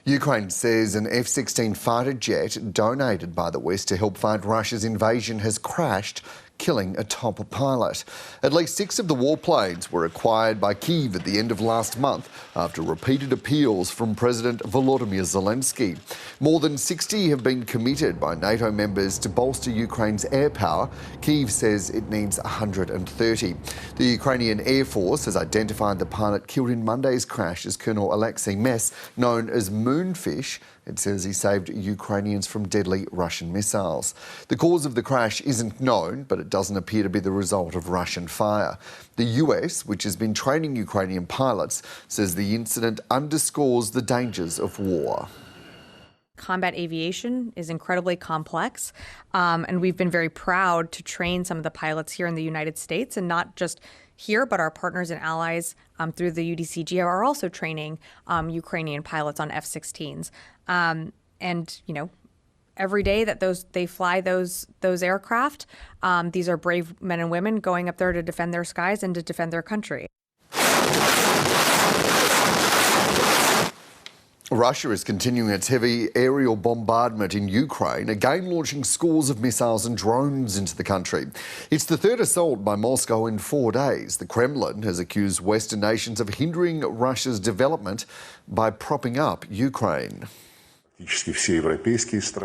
Ukraine says an F16 fighter jet donated by the West to help fight Russia's invasion has crashed, killing a top pilot. At least 6 of the warplanes were acquired by Kyiv at the end of last month after repeated appeals from President Volodymyr Zelensky. More than 60 have been committed by NATO members to bolster Ukraine's air power. Kyiv says it needs 130. The Ukrainian Air Force has identified the pilot killed in Monday's crash as Colonel Alexei Mess, known as Moonfish. It says he saved Ukrainians from deadly Russian missiles. The cause of the crash isn't known, but it doesn't appear to be the result of Russian fire. The US, which has been training Ukrainian pilots, says the incident underscores the dangers of war. Combat aviation is incredibly complex, and we've been very proud to train some of the pilots here in the United States, and not just here, but our partners and allies through the UDCG are also training Ukrainian pilots on F16s. And you know, every day that they fly those aircraft, these are brave men and women going up there to defend their skies and to defend their country. Russia is continuing its heavy aerial bombardment in Ukraine, again launching scores of missiles and drones into the country. It's the third assault by Moscow in 4 days. The Kremlin has accused Western nations of hindering Russia's development by propping up Ukraine.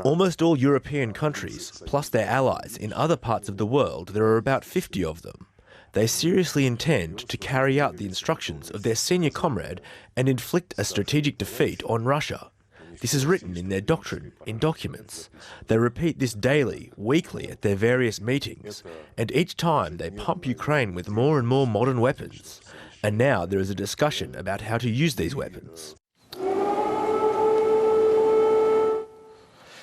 Almost all European countries, plus their allies in other parts of the world, there are about 50 of them. They seriously intend to carry out the instructions of their senior comrade and inflict a strategic defeat on Russia. This is written in their doctrine, in documents. They repeat this daily, weekly at their various meetings, and each time they pump Ukraine with more and more modern weapons. And now there is a discussion about how to use these weapons.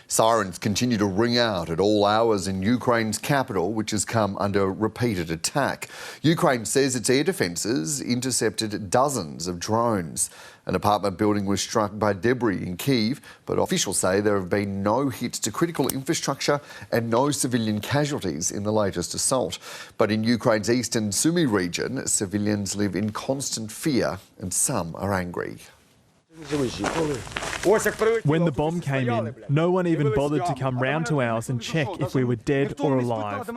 Sirens continue to ring out at all hours in Ukraine's capital, which has come under repeated attack. Ukraine says its air defences intercepted dozens of drones. An apartment building was struck by debris in Kyiv, but officials say there have been no hits to critical infrastructure and no civilian casualties in the latest assault. But in Ukraine's eastern Sumy region, civilians live in constant fear and some are angry. When the bomb came in, no one even bothered to come round to ours and check if we were dead or alive.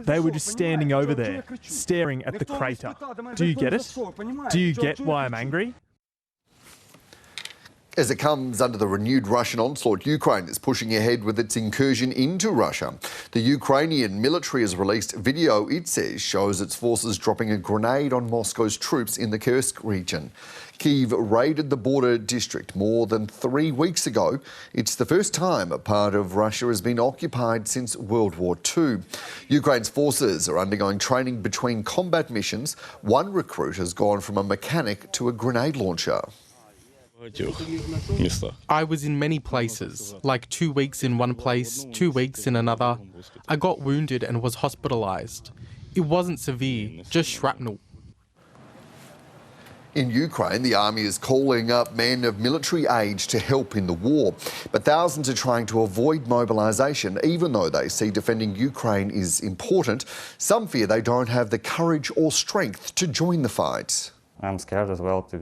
They were just standing over there, staring at the crater. Do you get it? Do you get why I'm angry? As it comes under the renewed Russian onslaught, Ukraine is pushing ahead with its incursion into Russia. The Ukrainian military has released video it says shows its forces dropping a grenade on Moscow's troops in the Kursk region. Kyiv raided the border district more than 3 weeks ago. It's the first time a part of Russia has been occupied since World War II. Ukraine's forces are undergoing training between combat missions. One recruit has gone from a mechanic to a grenade launcher. I was in many places, like 2 weeks in one place, 2 weeks in another. I got wounded and was hospitalised. It wasn't severe, just shrapnel. In Ukraine, the army is calling up men of military age to help in the war. But thousands are trying to avoid mobilisation, even though they see defending Ukraine is important. Some fear they don't have the courage or strength to join the fight. I'm scared as well to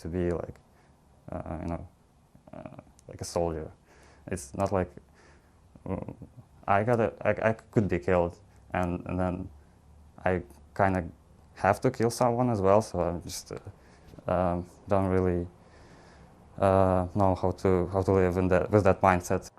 be like, like a soldier. It's not like I could be killed, and then I kind of have to kill someone as well. So I'm just don't really know how to live with that mindset.